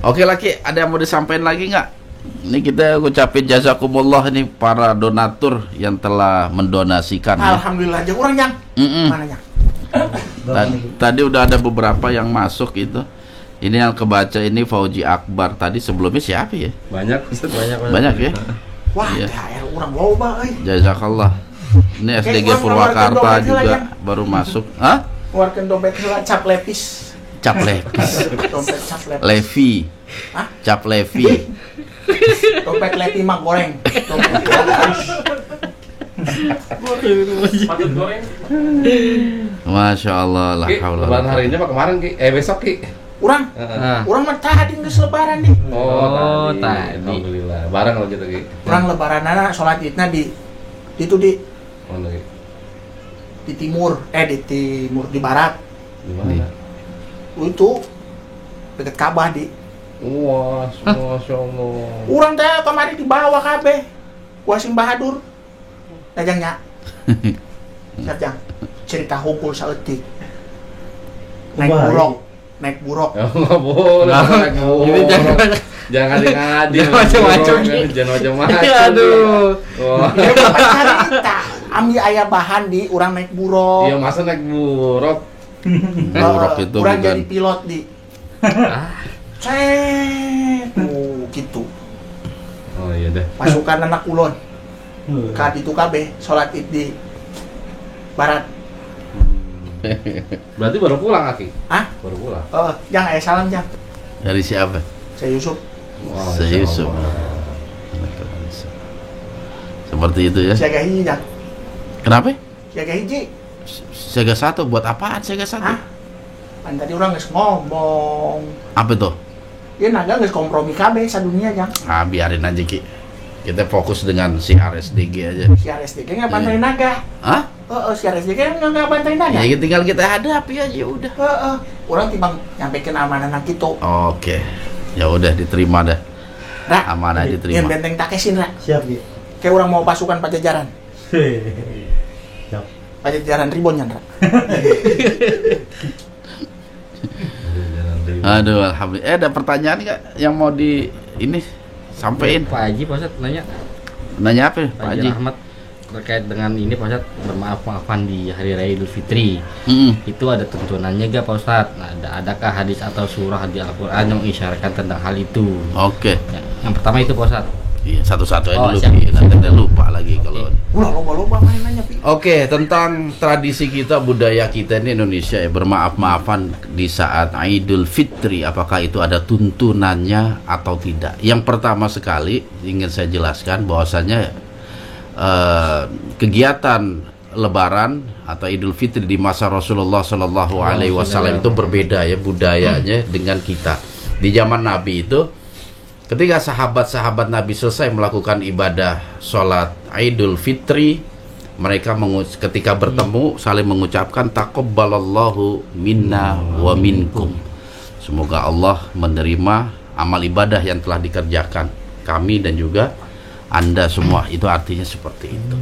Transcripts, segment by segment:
Oke Laki, ada yang mau disampaikan lagi nggak? Ini kita ucapin jazakumullah ini para donatur yang telah mendonasikan. Alhamdulillah aja kurang yang. Mana yang? Tadi udah ada beberapa yang masuk itu. Ini yang kebaca ini Fauji Akbar. Tadi sebelumnya siapa ya? Banyak ya. Wah, Iya. THR orang loba euy. Jazakallah. Ini SDG Purwakarta juga baru masuk. Hah? Keluarkan dompet heula cap lepis. Cap lepis. Dompet cap lepis. Levi. Hah? Cap Levi. Dompet lepi mah goreng. Dompet harus. patut goreng. Masya Allah lah. Ki, lebaran hari ini apa kemarin Ki? Besok Ki. Urang mah tadi geus lebaran di. Oh, tadi. Alhamdulillah. Barang kalau gitu Ki. Urang lebaranana salat Idna di Mana Ki? di timur, di barat. Di mana? Itu deket Ka'bah di. Wah, Masya Allah. Urang teh kemarin dibawa kabeh. Kuasing Bahadur. Dajangnya. Sajang. Cerita hunkul saeutik. Naik buruk. Ya enggak boleh. Ini Jangan ngadi. Jangan macam-macam. Jangan macam-macam. Aduh. Wah. Ya bapak cerita. Ambil aya bahan di urang naik buruk. Iya, masa naik buruk. Buruk itu urang bukan. jadi pilot di. Gitu. Oh iya deh. Pasukan anak ulun. Ka ditu kabeh salat Id di barat. Berarti baru pulang Aki? Hah? Baru pulang. Jang aya salam jang. Dari siapa? Saya Yusuf. Wah, Saya Yusuf. Seperti itu ya. Siaga hiji jang. Kenapa? Siaga hiji. Siaga 1 buat apaan siaga 1? Hah? Kan tadi orang geus ngomong. Apa tuh? Ya naga geus kompromi kabeh sadunia jang. Ah, biarin aja Ki. Kita fokus dengan si RSDG aja. Si RSDG nggak bantai naga. Hah? Si RSDG nggak bantai naga. Ya tinggal kita hadapi aja udah. Orang timbang nyampekin amanah gitu. Oke. Ya udah diterima dah. Ra, Amanah yang diterima. benteng Takesin ra. Siap gitu. Kayak orang mau pasukan Pajajaran. Siap. Pajajaran Ribonyan ra. Aduh, alhamdulillah. Ada pertanyaan nggak yang mau di ini sampein? Pak Haji, Pak Ustadz nanya. Nanya apa, Pak Pak Haji Haji? Rahmat terkait dengan ini Pak Ustadz, bermaaf-maafan di hari raya Idul Fitri. Itu ada tuntunannya gak Pak Ustadz? Nah, adakah hadis atau surah di Al-Quran yang mengisyaratkan tentang hal itu? Oke. Yang pertama itu Pak Ustadz. Iya, satu-satu aja Oh, dulu. siap. Ki. Nanti ada lupa lagi kalau. Ulah loba-loba main nanya pi. Oke, tentang tradisi kita, budaya kita ini Indonesia ya, bermaaf-maafan di saat Idul Fitri, apakah itu ada tuntunannya atau tidak? Yang pertama sekali ingin saya jelaskan bahwasanya kegiatan Lebaran atau Idul Fitri di masa Rasulullah Shallallahu Alaihi Wasallam itu berbeda ya budayanya dengan kita. Di zaman Nabi itu, ketika sahabat-sahabat Nabi selesai melakukan ibadah sholat Idul Fitri, mereka ketika bertemu saling mengucapkan taqabbalallahu minna wa minkum. Semoga Allah menerima amal ibadah yang telah dikerjakan kami dan juga Anda semua. Itu artinya seperti itu.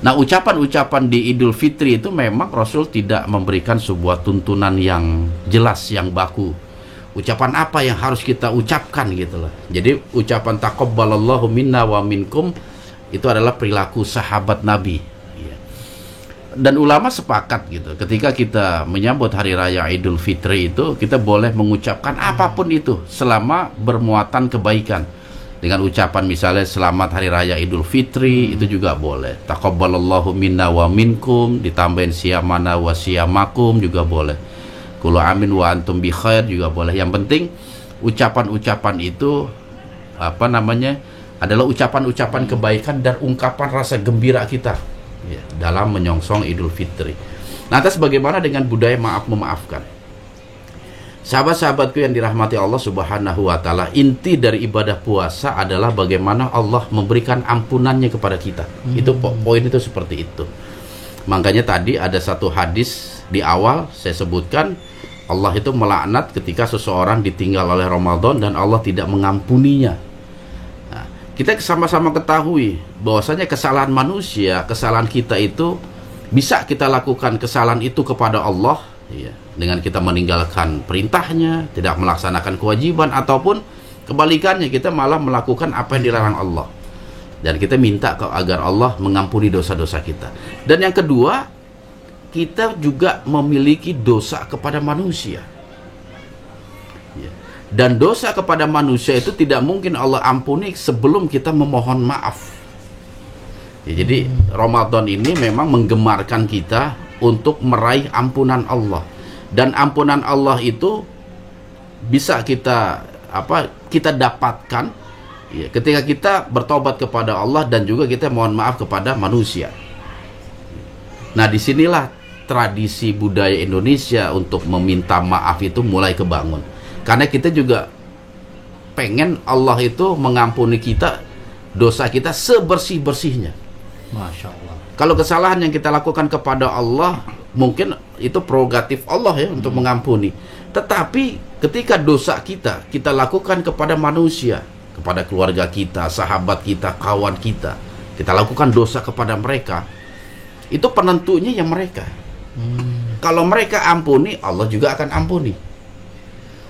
Nah, ucapan-ucapan di Idul Fitri itu memang Rasul tidak memberikan sebuah tuntunan yang jelas, yang baku. Ucapan apa yang harus kita ucapkan gitu loh. Jadi ucapan taqabbalallahu minna wa minkum itu adalah perilaku sahabat Nabi. Dan ulama sepakat gitu, ketika kita menyambut hari raya Idul Fitri itu kita boleh mengucapkan apapun itu selama bermuatan kebaikan. Dengan ucapan misalnya selamat hari raya Idul Fitri itu juga boleh. Taqabbalallahu minna wa minkum, ditambahin siyamana wa siyamakum juga boleh. Kullu amin wa antum bi khair juga boleh. Yang penting ucapan-ucapan itu adalah ucapan-ucapan kebaikan dan ungkapan rasa gembira kita ya, dalam menyongsong Idul Fitri. Nah, atas bagaimana dengan budaya maaf memaafkan? Sahabat-sahabatku yang dirahmati Allah Subhanahu wa taala, inti dari ibadah puasa adalah bagaimana Allah memberikan ampunannya kepada kita. Itu poin itu seperti itu. Makanya tadi ada satu hadis di awal saya sebutkan, Allah itu melaknat ketika seseorang ditinggal oleh Ramadan dan Allah tidak mengampuninya. Nah, kita sama-sama ketahui bahwasanya kesalahan manusia, kesalahan kita itu bisa kita lakukan kesalahan itu kepada Allah, ya, dengan kita meninggalkan perintahnya, tidak melaksanakan kewajiban, ataupun kebalikannya kita malah melakukan apa yang dilarang Allah. Dan kita minta agar Allah mengampuni dosa-dosa kita. Dan yang kedua, kita juga memiliki dosa kepada manusia. Ya. Dan dosa kepada manusia itu tidak mungkin Allah ampuni sebelum kita memohon maaf. Ya, jadi Ramadan ini memang menggemarkan kita untuk meraih ampunan Allah. Dan ampunan Allah itu bisa kita dapatkan ya, ketika kita bertobat kepada Allah dan juga kita mohon maaf kepada manusia. Nah, disinilah tradisi budaya Indonesia untuk meminta maaf itu mulai kebangun. Karena kita juga pengen Allah itu mengampuni kita, dosa kita sebersih-bersihnya. Masya Allah. Kalau kesalahan yang kita lakukan kepada Allah, mungkin itu prerogatif Allah ya untuk mengampuni. Tetapi ketika dosa kita lakukan kepada manusia, kepada keluarga kita, sahabat kita, kawan kita lakukan dosa kepada mereka, itu penentunya yang mereka. Kalau mereka ampuni, Allah juga akan ampuni.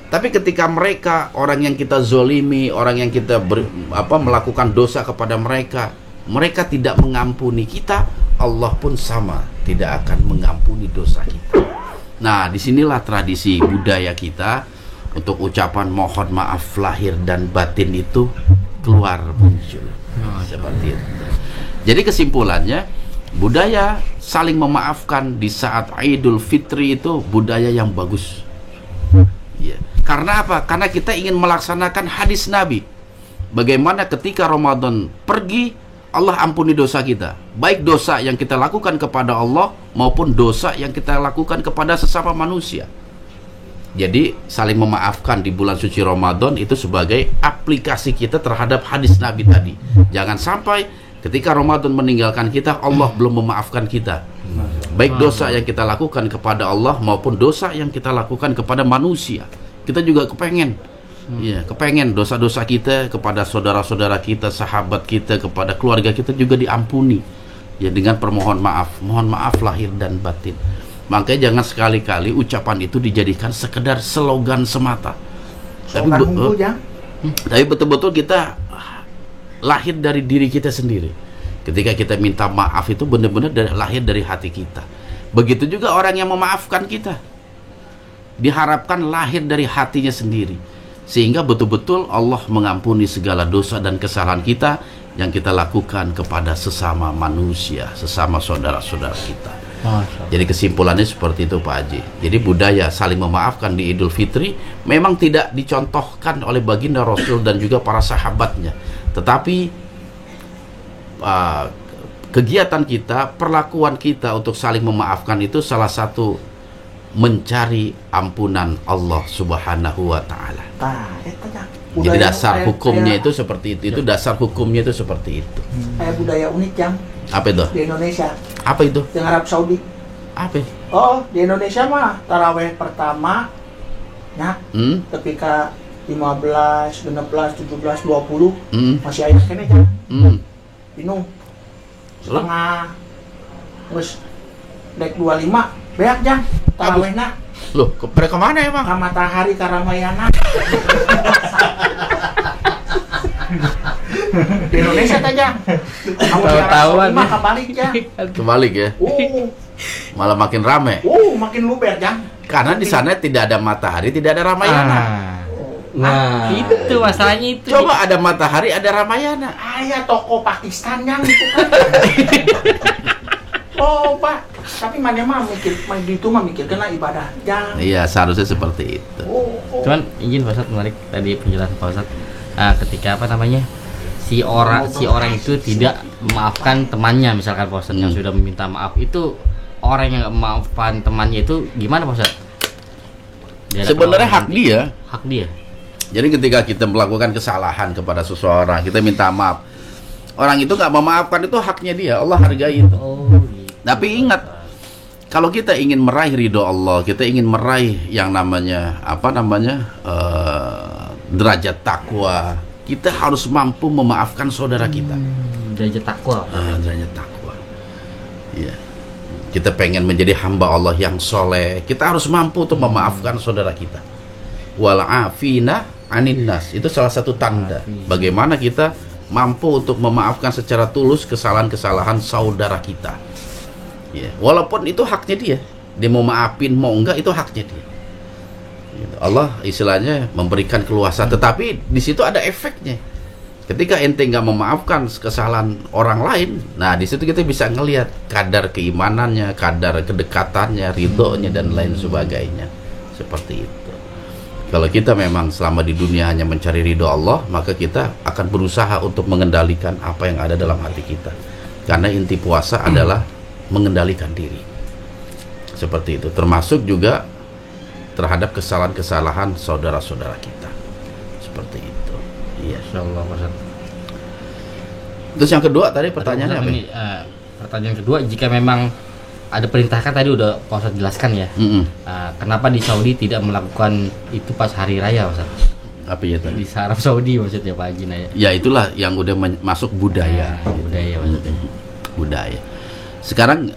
Tapi ketika mereka, orang yang kita zolimi, orang yang kita melakukan dosa kepada mereka, mereka tidak mengampuni kita, Allah pun sama tidak akan mengampuni dosa kita. Nah, disinilah tradisi budaya kita untuk ucapan mohon maaf lahir dan batin itu keluar muncul. Seperti itu. Jadi kesimpulannya, budaya saling memaafkan di saat Idul Fitri itu budaya yang bagus. Ya. Karena apa? Karena kita ingin melaksanakan hadis Nabi. Bagaimana ketika Ramadan pergi, Allah ampuni dosa kita. Baik dosa yang kita lakukan kepada Allah maupun dosa yang kita lakukan kepada sesama manusia. Jadi saling memaafkan di bulan suci Ramadan itu sebagai aplikasi kita terhadap hadis Nabi tadi. Jangan sampai ketika Ramadan meninggalkan kita, Allah belum memaafkan kita. Baik dosa yang kita lakukan kepada Allah maupun dosa yang kita lakukan kepada manusia. Kita juga kepengen dosa-dosa kita kepada saudara-saudara kita, sahabat kita, kepada keluarga kita juga diampuni. Ya, dengan permohon maaf. Mohon maaf lahir dan batin. Makanya jangan sekali-kali ucapan itu dijadikan sekedar slogan semata. Tapi betul-betul kita lahir dari diri kita sendiri. Ketika kita minta maaf itu benar-benar lahir dari hati kita. Begitu juga orang yang memaafkan kita, diharapkan lahir dari hatinya sendiri, sehingga betul-betul Allah mengampuni segala dosa dan kesalahan kita yang kita lakukan kepada sesama manusia, sesama saudara-saudara kita. Jadi kesimpulannya seperti itu Pak Haji. Jadi budaya saling memaafkan di Idul Fitri memang tidak dicontohkan oleh baginda Rasul dan juga para sahabatnya. Tetapi kegiatan kita, perlakuan kita untuk saling memaafkan itu salah satu mencari ampunan Allah Subhanahu wa Ta'ala. Jadi dasar hukumnya itu seperti itu. Itu dasar hukumnya itu seperti itu. Kayak budaya unik yang apa itu? Di Indonesia. Apa itu? Di Arab Saudi. Apa? Oh, di Indonesia mah taraweh pertama ya, ketika 15, 16, 17, 20 masih aja kene kan. Bingung. Setengah terus dek 25 beak jang tarawehna. Loh, ke mana emang? Ka Matahari ka Ramayana. Di Indonesia aja. Tahu-tahuan mah kebalik ya. Kebalik ya. Malah makin rame. Makin luber jang. Karena di sana tidak ada matahari, tidak ada Ramayana. Nah, itu masalahnya itu. Coba ada matahari, ada Ramayana. Ayah toko Pakistan yang itu kan. Oh, Pak. Tapi mana mah mikir kena ibadah jang. Iya, seharusnya seperti itu. Cuman izin Pak Ustadz, menarik tadi penjelasan Pak Ustadz. Ketika si orang itu tidak memaafkan temannya, misalkan Pak Ustadz yang sudah meminta maaf, itu orang yang nggak memaafkan temannya itu gimana Pak Ustadz? Sebenarnya hak dia. Hak dia. Jadi ketika kita melakukan kesalahan kepada seseorang, kita minta maaf, orang itu nggak memaafkan, itu haknya dia. Allah hargai itu. Tapi ingat, kalau kita ingin meraih ridho Allah, kita ingin meraih yang namanya derajat takwa, kita harus mampu memaafkan saudara kita. Derajat takwa. Derajat takwa. Iya. kita pengen menjadi hamba Allah yang soleh, kita harus mampu untuk memaafkan saudara kita. Wal afina anin nas, itu salah satu tanda bagaimana kita mampu untuk memaafkan secara tulus kesalahan-kesalahan saudara kita. Ya, walaupun itu haknya dia mau maafin mau enggak itu haknya dia. Gitu. Allah istilahnya memberikan keluasan, tetapi di situ ada efeknya. Ketika ente nggak memaafkan kesalahan orang lain, nah di situ kita bisa ngelihat kadar keimanannya, kadar kedekatannya, ridhonya dan lain sebagainya. Seperti itu. Kalau kita memang selama di dunia hanya mencari ridho Allah, maka kita akan berusaha untuk mengendalikan apa yang ada dalam hati kita. Karena inti puasa adalah mengendalikan diri. Seperti itu. Termasuk juga terhadap kesalahan-kesalahan saudara-saudara kita. Seperti itu. Iya. Insyaallah Pak Ustaz. Terus yang kedua tadi pertanyaannya apa? Ini, pertanyaan kedua, jika memang ada perintah kan tadi udah Pak Ustaz jelaskan ya. Kenapa di Saudi tidak melakukan itu pas hari raya Pak Ustaz? Apa ya tadi? Di Arab Saudi maksudnya Pak Haji Naya. Ya itulah yang udah masuk budaya. Budaya maksudnya. Budaya. Sekarang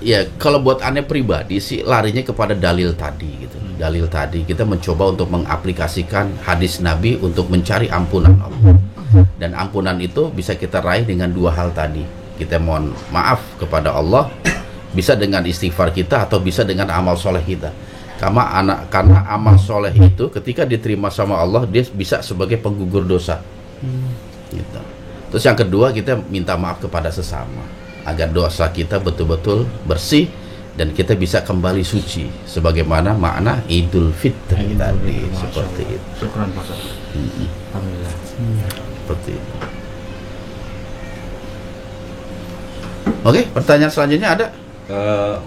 ya kalau buat aneh pribadi sih larinya kepada dalil tadi gitu. Dalil tadi kita mencoba untuk mengaplikasikan hadis Nabi untuk mencari ampunan Allah. Dan ampunan itu bisa kita raih dengan dua hal tadi. Kita mohon maaf kepada Allah, bisa dengan istighfar kita atau bisa dengan amal soleh kita. Karena amal soleh itu ketika diterima sama Allah dia bisa sebagai penggugur dosa. Gitu. Terus yang kedua kita minta maaf kepada sesama agar dosa kita betul-betul bersih dan kita bisa kembali suci sebagaimana makna Idul Fitri tadi seperti itu. Syukran Pak Ustaz. Alhamdulillah. Seperti itu. Oke, pertanyaan selanjutnya ada?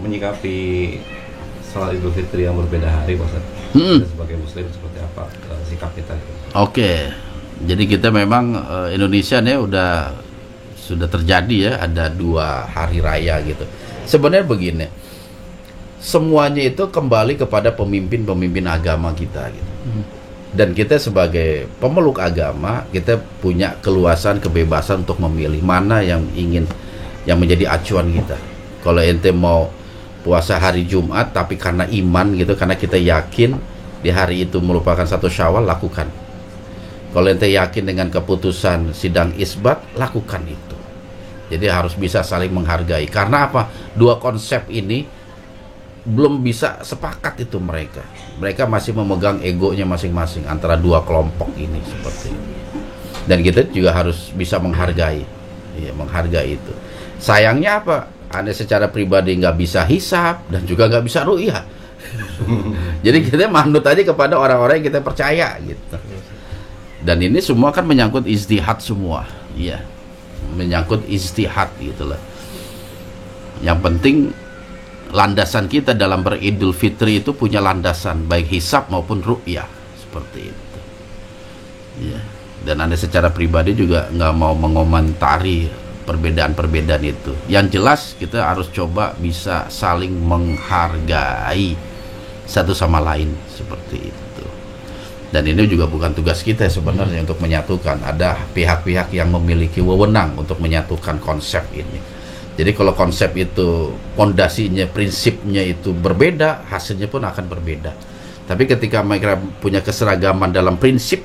Menyikapi salat Idul Fitri yang berbeda hari Pak Ustaz. Sebagai muslim seperti apa sikap kita? Oke. Jadi kita memang Indonesia nih sudah terjadi ya ada 2 hari raya gitu. Sebenarnya begini, semuanya itu kembali kepada pemimpin-pemimpin agama kita gitu. Dan kita sebagai pemeluk agama kita punya keluasan kebebasan untuk memilih mana yang menjadi acuan kita. Kalau ente mau puasa hari Jumat tapi karena iman gitu, karena kita yakin di hari itu merupakan 1 Syawal, lakukan. Kalau ente yakin dengan keputusan sidang isbat, lakukan itu. Jadi harus bisa saling menghargai. Karena apa? 2 konsep ini belum bisa sepakat itu mereka. Mereka masih memegang egonya masing-masing antara 2 kelompok ini seperti ini. Dan kita juga harus bisa menghargai. Iya, menghargai itu. Sayangnya apa? Anda secara pribadi nggak bisa hisab dan juga nggak bisa ru'yah. Jadi kita manut aja kepada orang-orang yang kita percaya gitu. Dan ini semua kan menyangkut ijtihad semua. Iya. Menyangkut ijtihad gitu lah. Yang penting landasan kita dalam beridul fitri itu punya landasan baik hisab maupun ru'yah seperti itu. Iya. Dan Anda secara pribadi juga nggak mau mengomentari perbedaan-perbedaan itu. Yang jelas kita harus coba bisa saling menghargai satu sama lain seperti itu. Dan ini juga bukan tugas kita sebenarnya untuk menyatukan. Ada pihak-pihak yang memiliki wewenang untuk menyatukan konsep ini. Jadi kalau konsep itu pondasinya, prinsipnya itu berbeda, hasilnya pun akan berbeda. Tapi ketika mereka punya keseragaman dalam prinsip,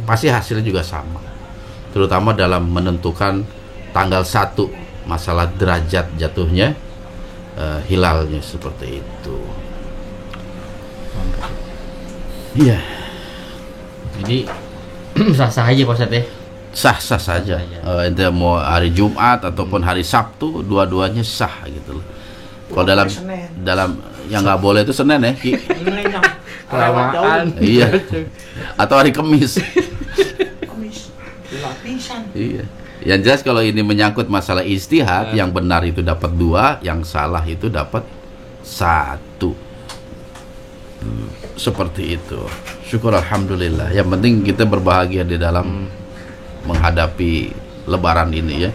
pasti hasilnya juga sama. Terutama dalam menentukan tanggal 1 masalah derajat jatuhnya hilalnya seperti itu. Iya. Jadi sah-sah aja Pak Ustaz ya. Sah-sah saja. Ente mau hari Jumat ataupun hari Sabtu, dua-duanya sah gitu loh. Kalau dalam yang nggak boleh itu Senin ya, Ki. Senin yang Kelamaan. Iya. Atau hari Kamis. Kamis. Lapisan. Iya. Yang jelas kalau ini menyangkut masalah ijtihad, yang benar itu dapat 2, yang salah itu dapat 1. Seperti itu. Syukur alhamdulillah. Yang penting kita berbahagia di dalam menghadapi Lebaran ini ya,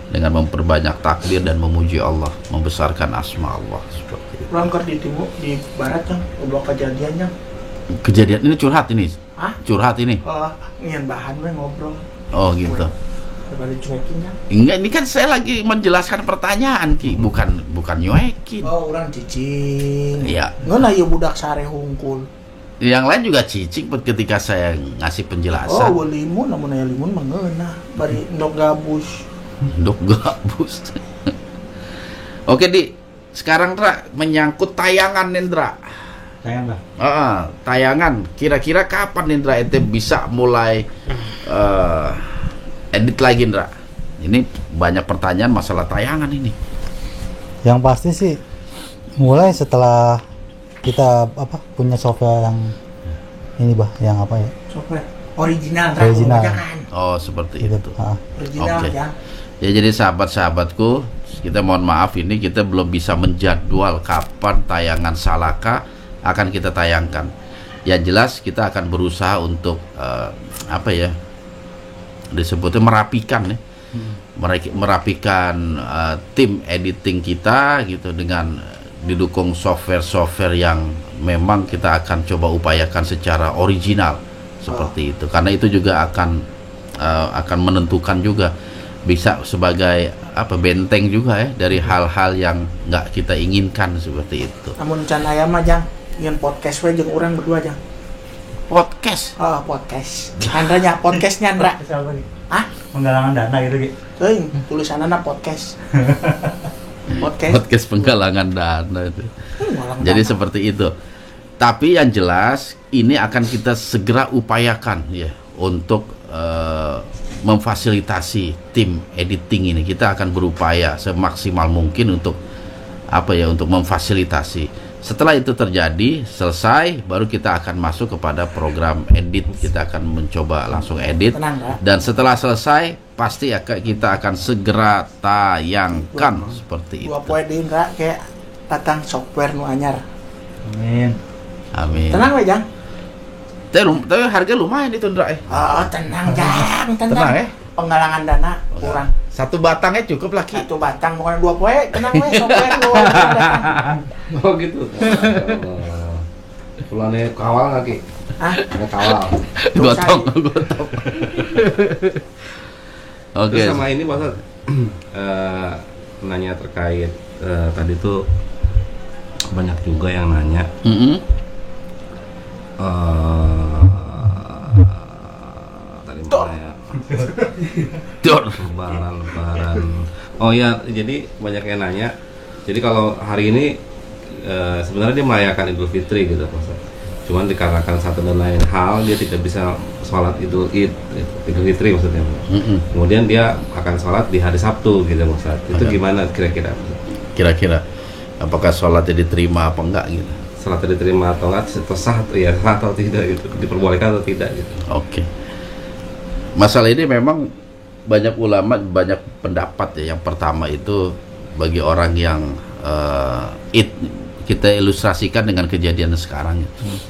dengan memperbanyak takbir dan memuji Allah, membesarkan asma Allah seperti itu. Pulang di timur, di barat yang ngobrol kejadiannya. Kejadian ini curhat ini. Hah? Curhat ini. Ngian bahan we ngobrol. Oh gitu. daripada cuekin ya. Enggak, ini kan saya lagi menjelaskan pertanyaan Ki, bukan nyuekin. Oh, orang cicing. Iya. Ngeuna ieu budak sare hungkul. Yang lain juga cicing ketika saya ngasih penjelasan. Oh, limun namun aya limun mah ngeuna. Bari endog gabus. Ndok gabus. Oke, Di. Sekarang Ndra menyangkut tayangan Nendra. Sayang lah. Tayangan. Kira-kira kapan Nendra ente bisa mulai edit lagi Ndra? Ini banyak pertanyaan masalah tayangan ini. Yang pasti sih mulai setelah kita punya software yang ini yang apa ya? Software original Original. Jangan. Oh, seperti Gitu. itu. Original Oke. ya. Ya, jadi sahabat-sahabatku, kita mohon maaf ini kita belum bisa menjadwal kapan tayangan Salaka akan kita tayangkan. Yang jelas kita akan berusaha untuk disebutnya merapikan ya. Merapikan tim editing kita gitu dengan didukung software yang memang kita akan coba upayakan secara original seperti itu. Karena itu juga akan menentukan juga bisa sebagai benteng juga ya dari hal-hal yang nggak kita inginkan seperti itu. Namun can aya mah jang ngan podcast we jeung urang berdua jang. Podcast. Oh, podcast. Andra nya podcastnya Andra. Siapa nih? Hah? Penggalangan dana gitu Ki. Teuing tulisanana podcast. Podcast. Podcast penggalangan dana itu. Ngalang Jadi dana. seperti itu. Tapi yang jelas ini akan kita segera upayakan ya untuk memfasilitasi tim editing ini. Kita akan berupaya semaksimal mungkin untuk untuk memfasilitasi. Setelah itu terjadi, selesai, baru kita akan masuk kepada program edit. Kita akan mencoba langsung edit. Tenang, Kak. Dan setelah selesai, pasti kita akan segera tayangkan seperti itu. Dua poe deui Indra kayak datang software nu anyar. Amin. Amin. Tenang we jang. Tapi harga lumayan itu Ndra. Oh, tenang jang, Tenang ya. Penggalangan dana kurang. Satu batangnya cukup lagi. Satu batang bukan dua poe, tenang we software nu. Oh gitu. Pulane kawal nggak Ki? Ah, Ada kawal. Gotong. Oke. Terus sama ini Pak Ustadz, nanya terkait tadi tuh banyak juga yang nanya tadi mana ya? Lebaran. Oh ya, jadi banyak yang nanya. Jadi kalau hari ini sebenarnya dia merayakan Idul Fitri gitu Pak Ustadz. Cuman dikarenakan satu dan lain hal dia tidak bisa sholat Idul Fitri maksudnya. Kemudian dia akan sholat di hari Sabtu gitu Pak Ustadz. Itu gimana kira-kira? Kira-kira apakah sholatnya diterima apa enggak gitu? Sholatnya diterima atau enggak, atau sah atau tidak gitu, diperbolehkan atau tidak gitu. Oke. Masalah ini memang banyak ulama, banyak pendapat ya. Yang pertama itu bagi orang yang kita ilustrasikan dengan kejadian sekarang.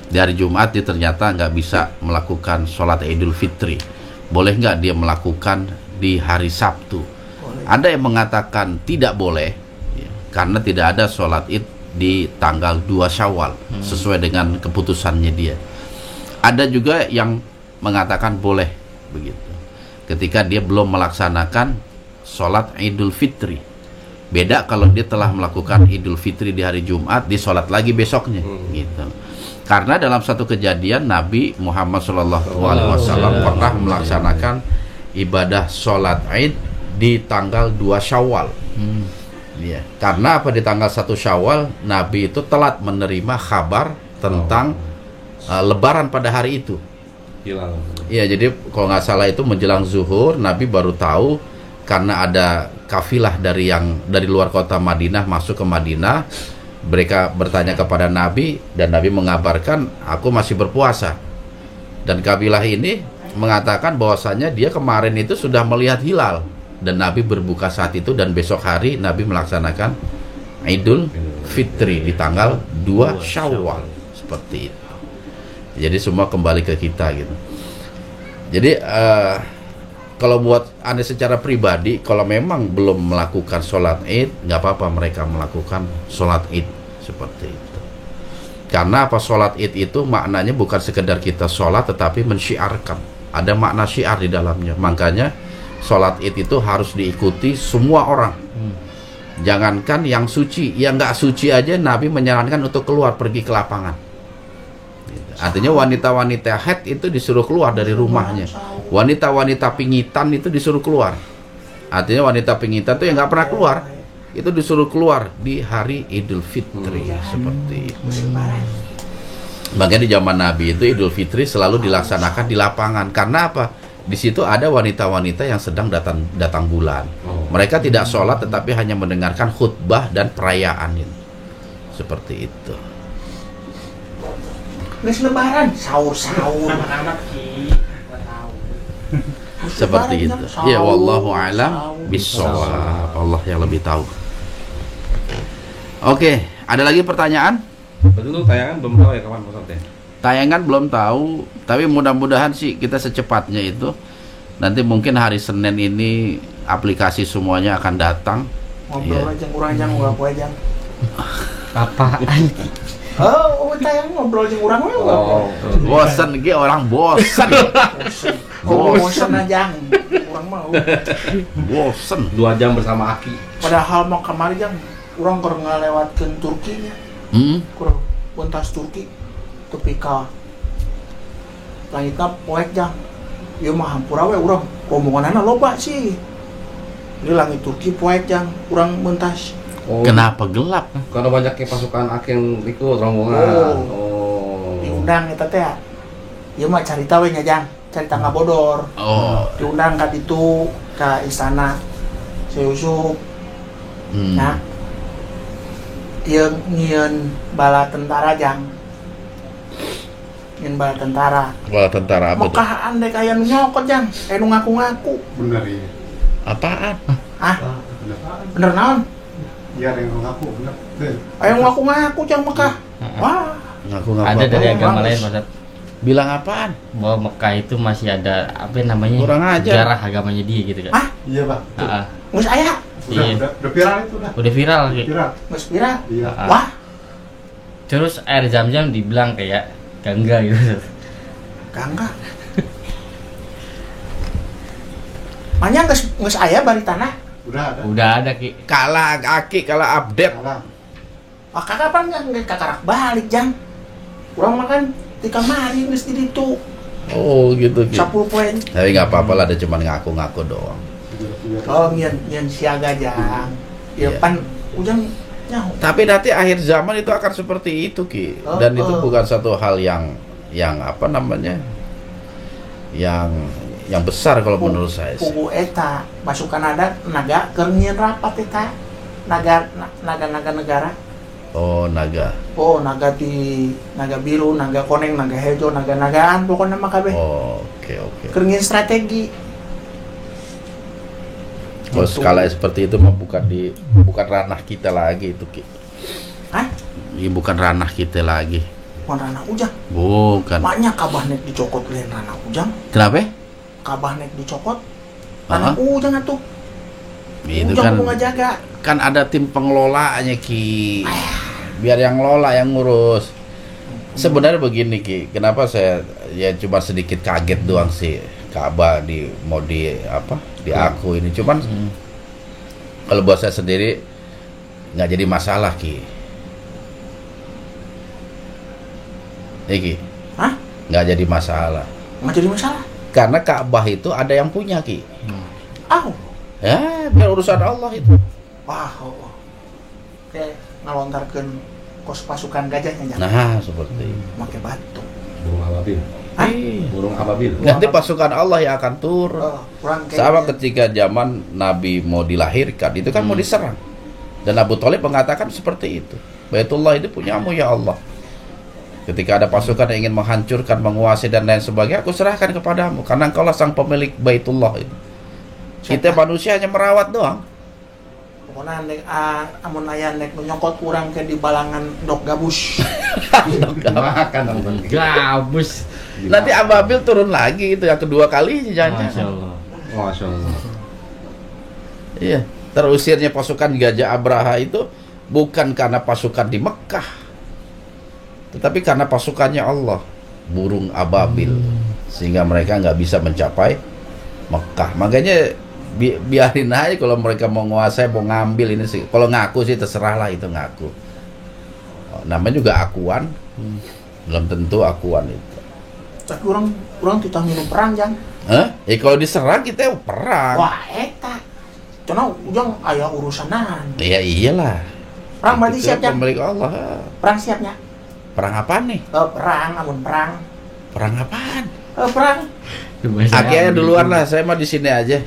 Di hari Jumat dia ternyata nggak bisa melakukan sholat Idul Fitri. Boleh nggak dia melakukan di hari Sabtu? Ada yang mengatakan tidak boleh ya, karena tidak ada sholat Id di tanggal 2 Syawal sesuai dengan keputusannya dia. Ada juga yang mengatakan boleh begitu ketika dia belum melaksanakan sholat Idul Fitri. Beda kalau dia telah melakukan Idul Fitri di hari Jumat, di sholat lagi besoknya gitu. Karena dalam satu kejadian Nabi Muhammad SAW pernah melaksanakan ibadah sholat Id di tanggal 2 Syawal. Ya. Karena di tanggal 1 Syawal Nabi itu telat menerima kabar tentang Lebaran pada hari itu. Hilang. Iya, jadi kalau nggak salah itu menjelang zuhur Nabi baru tahu karena ada kafilah dari luar kota Madinah masuk ke Madinah. Mereka bertanya kepada Nabi dan Nabi mengabarkan aku masih berpuasa. Dan kabilah ini mengatakan bahwasanya dia kemarin itu sudah melihat hilal dan Nabi berbuka saat itu dan besok hari Nabi melaksanakan Idul Fitri di tanggal 2 Syawal seperti itu. Jadi semua kembali ke kita gitu. Jadi kalau buat Anda secara pribadi, kalau memang belum melakukan sholat Id, nggak apa-apa mereka melakukan sholat Id seperti itu. Karena apa, sholat Id itu maknanya bukan sekedar kita sholat, tetapi mensyiarkan. Ada makna syiar di dalamnya. Makanya sholat id itu harus diikuti semua orang. Jangankan yang suci, yang nggak suci aja Nabi menyarankan untuk keluar pergi ke lapangan. Artinya wanita-wanita haid itu disuruh keluar dari rumahnya. Wanita-wanita pingitan itu disuruh keluar. Artinya wanita pingitan itu yang nggak pernah keluar, itu disuruh keluar di hari Idul Fitri seperti itu. Makanya di zaman Nabi itu Idul Fitri selalu dilaksanakan di lapangan. Karena apa? Di situ ada wanita-wanita yang sedang datang bulan. Mereka tidak sholat tetapi hanya mendengarkan khutbah dan perayaan itu. Seperti itu. Nggak lebaran, sahur-sahur. Anak-anak Ki. Nggak tahu. Seperti itu. Ya wallahu alam bissawab. Allah yang lebih tahu. Oke, ada lagi pertanyaan? Betul, tayangan belum tahu ya kapan Pak Ustadz ya? Tayangan belum tahu, tapi mudah-mudahan sih kita secepatnya itu. Nanti mungkin hari Senin ini aplikasi semuanya akan datang. Ngobrol aja, kurang aja, ngobrol aja. Apaan? Oh, tayang ngobrol aja kurang we. Bosan ge orang bosan. Bosan aja, kurang mau. Bosan. 2 jam bersama Aki. Padahal mau kemarin jang, kurang ngelewatkeun Turki nya. Kurang buntas Turki. Tepi ka langitna poek jang. Ieu mah hampura we urang rombonganna loba sih. Ini langit Turki poek jang, kurang buntas. Oh, Kenapa gelap? karena banyaknya pasukan Aki yang ikut rombongan. Diundang eta teh. Ieu mah carita we nya jang, carita ngabodor. Oh. Diundang ka ditu ka istana Syekh Nah, dia ngieun bala tentara jang. Ngieun bala tentara. Bala tentara apa tuh? Mekahan dek aya nu nyokot jang, nu ngaku-ngaku. Bener ya. Apaan? Ah, bener naon? Iya ada yang ngaku bener. Aya nu ngaku-ngaku jang Mekah. Wah, Ngaku-ngaku Ada dari apa? agama bagus. lain Pak Ustadz, Bilang apaan? bahwa Mekah itu masih ada apa namanya? Kurang ajar. Sejarah agamanya dia gitu kan. Ah? Iya Pak. Heeh. geus aya, Udah, Iya. udah viral itu udah. Udah viral gitu. Viral. geus viral. Iya. Ah. Wah, Terus air zam-zam dibilang kayak gangga gitu. gangga. Manya geus aya bari tanah. Udah ada. Udah ada Ki. Kalah Aki, kalah update. Salah. Ah, kapan nggak kakarak balik jang? Urang makan di kamari geus di ditu. Oh gitu gitu. 10 poin. Tapi nggak apa-apa lah, ada cuman ngaku-ngaku doang. Oh, nyen siaga jang. Ya Iya. pan ujang nyaho. Tapi nanti akhir zaman itu akan seperti itu Ki. Dan itu bukan satu hal yang apa namanya? Yang besar kalau menurut saya sih. Kubu eta pasukan adat naga keur nyieun rapat eta. Naga negara. Oh, naga. Oh, naga biru, naga koneng, naga hejo, nagaan pokoknya mah kabeh. Oh, oke. Keur nyieun strategi. Kalau skala seperti itu mah bukan ranah kita lagi itu Ki. Hah? Ini bukan ranah kita lagi. Mun ranah ujang. Bukan. Maknya kabah nek dicokot lain ranah ujang. Kenapa? Kabah nek dicokot ranah ujang atuh. Itu Ujang kan kudu ngajaga. kan ada tim pengelolaannya Ki. Biar yang ngelola yang ngurus. Sebenarnya begini Ki, kenapa saya ya cuma sedikit kaget doang sih Ka'bah mau diaku ini. Cuman kalau buat saya sendiri nggak jadi masalah Ki. Ki. Hah? Nggak jadi masalah. Nggak jadi masalah. Karena Ka'bah itu ada yang punya Ki. Ah, Ya, biar urusan Allah itu. wah. Kayak ngalontarkeun kos pasukan gajahnya jangan Nah, seperti itu. make batu. Burung ababil. Hah? Burung ababil. Nanti pasukan Allah yang akan turun. Kurang Sama ketika zaman Nabi mau dilahirkan, itu kan mau diserang. Dan Abu Thalib mengatakan seperti itu. Baitullah itu punyamu ya Allah. Ketika ada pasukan yang ingin menghancurkan, menguasai dan lain sebagainya, aku serahkan kepadamu. Karena engkaulah sang pemilik Baitullah itu. Kita manusia hanya merawat doang. pokoknya nek amun aya nek nu nyokot kurang ke di balangan dok gabus. Makan dong. Gabus. Nanti Ababil turun lagi itu yang kedua kali Masya jangan. Allah. Masya Allah. Iya, terusirnya pasukan Gajah Abraha itu bukan karena pasukan di Mekah, tetapi karena pasukannya Allah, burung ababil, sehingga mereka nggak bisa mencapai Mekah. Makanya biarin aja kalau mereka mau nguasai, mau ngambil ini sih. Kalau ngaku sih terserah lah, itu ngaku. Namanya juga akuan. Belum tentu akuan itu. Tapi orang kita minum perang jang. Kalau diserang kita perang. Wah, eta. Karena ujang aya urusanan. Ya iyalah. Perang berarti Itu siap jang. pemilik Allah. Perang siapnya. Perang apaan nih? Perang, amun perang. Perang apaan? Perang. Aki aja duluan lah, saya mah di sini aja.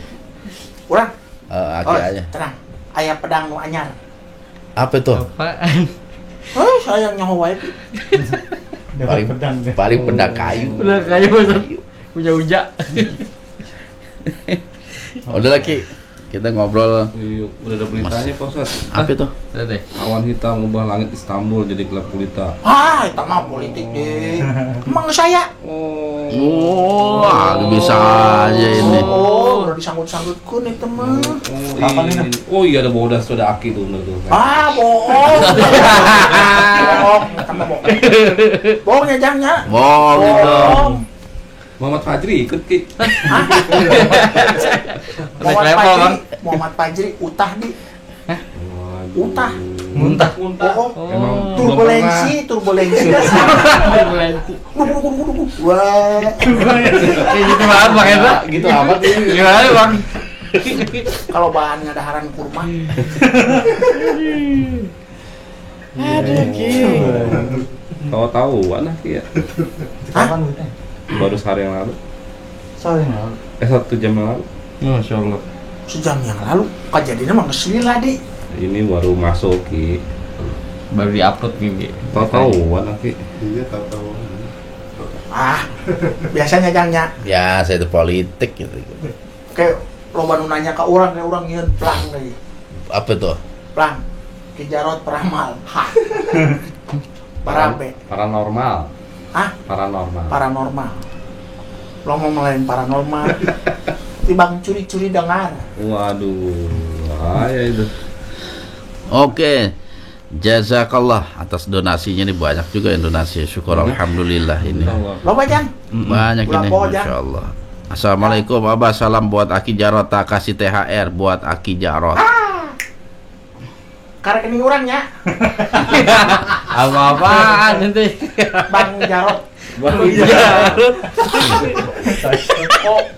Urang. Aki aja. Tenang. Aya pedang nu anyar. Apa itu? Apaan? Sayang nyawa wae. Paling pedang kayu. Udah kayak Ustaz. Punya ujak. Udah lagi. Kita ngobrol. Udah ada beritanya Pak Ustaz. Apa itu? Udah deh. Awan hitam mengubah langit Istanbul jadi gelap gulita. Itu mah politik deh. Emang saya. Bisa aja ini. Udah disangkut-sangkutkan itu mah. Kapan ini? Oh iya, ada bodas tuh, ada aki tuh bener tuh. Bohong. Bohong, sama bohong. Bohongnya jangan. Bohong itu. Muhammad Fajri ikut Ki. Muhammad Fajri utah di. Utah. Muntah. Bohong. Emang Turbulensi. Wah. Kayak gitu banget Bang Hendra. Gitu amat ya. Gimana Bang? Kalau bahannya daharan kurma. Tahu-tahu anak ya. Kapan gitu? Baru sehari yang lalu. Sorry mal. 1 jam yang lalu. Masya Allah. Sejam yang lalu kejadiannya mah ngeselin lah di. Ini baru masuk Ki. Baru di-upload nih. Tahu-tahu anak Ki. Iya tahu-tahu. Biasanya jangnya Ya, saya itu politik gitu. kayak loba nu nanya ke orang kayak orang nyeun plang deui. Apa tuh? Plang. Ki Jarot peramal. Hah. Parabe. Paranormal. Hah? Paranormal. Paranormal. Lo mau melain paranormal. Tibang curi-curi dengar. Waduh, bahaya itu. Oke. Jazakallah atas donasinya nih, banyak juga yang donasi. Syukur alhamdulillah ini. Loba jang. Banyak ini, Masya Allah. Assalamualaikum Abah, salam buat Aki Jarot, tak kasih THR buat Aki Jarot. Karena kening urangnya. Apa-apaan nanti? Bang Jarot.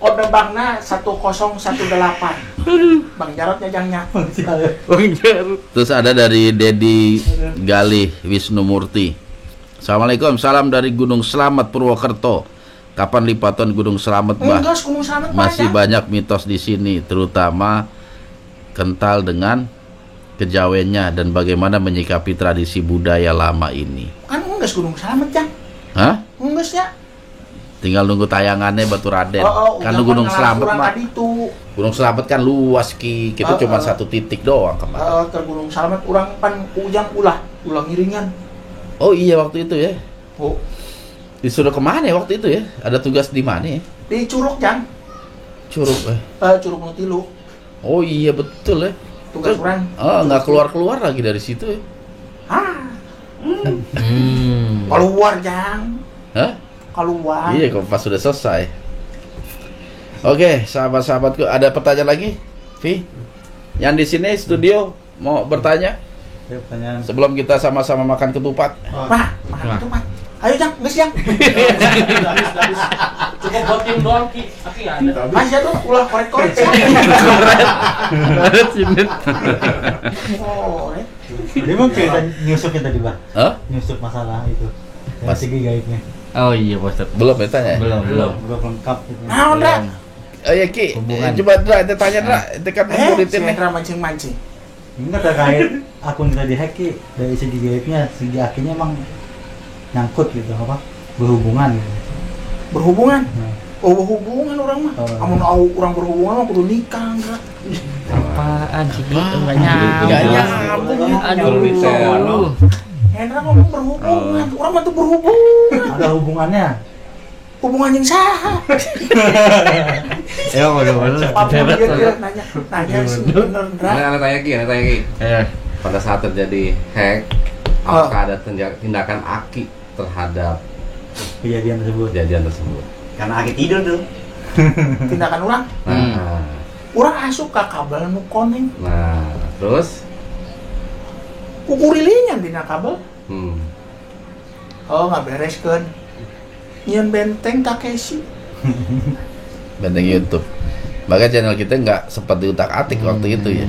Kode banknya 1018. Bang Jarotnya jangnya. Terus ada dari Dedi Galih Wisnu Murti. Assalamualaikum, salam dari Gunung Slamet Purwokerto. Kapan lipatan Gunung Slamet, Bah? Enggak, Gunung Slamet Masih banyak mitos di sini, terutama kental dengan kejawennya dan bagaimana menyikapi tradisi budaya lama ini. Kan enggak Gunung Slamet jang. Hah? Enggak ya. Tinggal nunggu tayangannya Batu Raden. Kan Gunung Slamet mah. Gunung Slamet kan luas Ki. Kita cuma satu titik doang kemarin. Ke Gunung Slamet urang pan ujang ulah ngiringan. Oh iya waktu itu ya. Oh, Disuruh kemana ya waktu itu ya? Ada tugas di mana ya? di Curug jang. Curug Curug nu tilu. Oh iya betul ya. Tugas urang. Nggak keluar lagi dari situ ya. Keluar jang. Hah? Keluar. Iya, kok pas sudah selesai. Oke, sahabat-sahabatku, ada pertanyaan lagi? Vi? Yang di sini studio mau bertanya? Pertanyaan. Sebelum kita sama-sama makan ketupat. Pak, makan ketupat. Ayo jang, geus jang. Cukup buat tim doang Ki. Tapi ada. Mas ya tuh ulah korek-korek. Oh, Dia mau kita nyusupin tadi Bah. Hah? Nyusup masalah itu. Yang Mas- segi gaibnya. Oh iya Pak Ustaz. Belum ya tanya? Belum. Belum lengkap gitu. Nah, Ndra. Oh iya Ki, Hubungan. coba Dra, kita tanya Dra, itu kan muridin nih. Ndra mancing-mancing. Ini terkait akun kita dihack Ki. Dari segi gaibnya, segi akhirnya emang nyangkut gitu apa? Berhubungan gitu. Berhubungan. Nah. Oh, berhubungan orang mah. Oh. Amun orang berhubungan mah kudu nikah, Ndra. Apaan sih? Enggak Nggak nyambung. nyambung. Aduh. Hendra ngomong berhubungan. Orang mah tuh berhubungan. Ada hubungannya. Hubungan yang sah. Ya bener-bener. Apa dia nanya sih bener, Ndra. Anak tanya Ki. Pada saat terjadi hack, apakah ada tindakan Aki terhadap Kejadian tersebut. kejadian tersebut? Karena Aki tidur tuh. Tindakan orang. Nah, Urang asup ka kabel nu koneng. Nah, terus Kukurilingnya dina kabel. Hmm. Nggak bereskeun. Nyeun benteng Takeshi. Benteng YouTube. Maka channel kita nggak sempat diutak-atik waktu itu ya.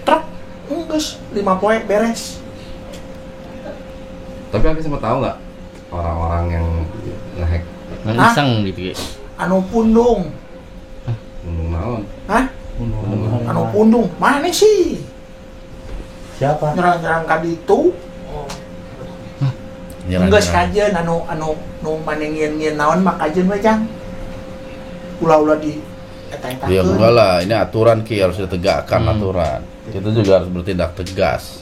Truk, geus 5 poe beres. Tapi aku sempat tahu nggak orang-orang yang ngehack Iseng gitu ya. Anu pundung. gunung naon? Hah? Anu pundung. Mana sih? Siapa? Nyerang-nyerang ka ditu. Geus kajeun anu nu manengieun naon mah kajeun we Jang. Ulah-ulah di eta-eta. Ya enggak lah, ini aturan Ki harus ditegakkan aturan. Kita juga harus bertindak tegas.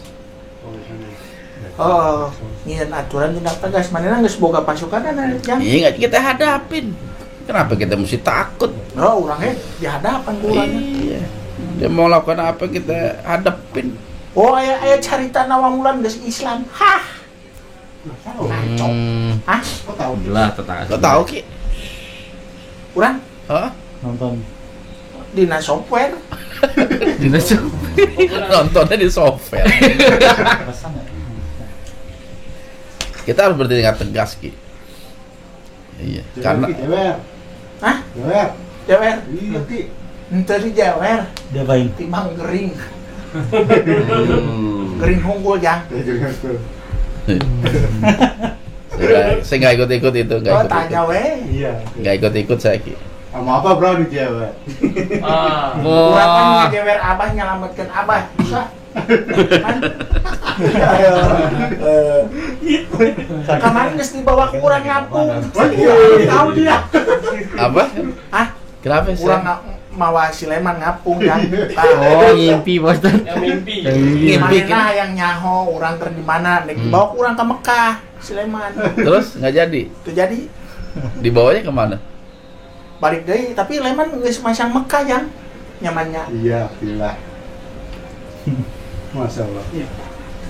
Nyeun aturan tindak tegas. Manehna geus boga pasukan anu Jang. Iya, kita hadapin. Kenapa kita mesti takut? Urang di hadapan ku urangnya. Iya. Dia mau lakukan apa kita hadapin. Aya carita Nawamulan geus Islam. Hah. Kacau. Hah? Kok tahu? Lah tetangga. Kau tahu Ki? Urang Hah? Nonton. dina software. Nontonnya di software. Kita harus bertindak tegas Ki. Iya, karena Jewer. Hah? Jewer. Jewer. Iya, Ki. Henteu di jewer. Dia baik. Timbang gering. Gering hunggul Jang. Ya juga tuh. saya nggak ikut-ikut itu, nggak Tanya ikut-ikut. we. Iya. Nggak ikut-ikut saya Ki. Sama apa bro di Jewer? Urang kan ngejewer abah nyelametkeun abah. Bisa. Kan? Ayo. Kemarin geus dibawa ku urang ngapung. Tahu dia. Apa? Hah? Kenapa sih? Urang mawa Sileman ngapung Jang. Oh, ngimpi Bos. Yang mimpi. Ngimpi Manehna yang nyaho urang keur di mana? Nek dibawa ku urang ka Mekah, Sileman. Terus nggak jadi. Itu jadi Dibawanya kemana? balik deui, tapi Leman geus masang Mekah Jang. Nyamannya. Iya, bila. Masya Allah.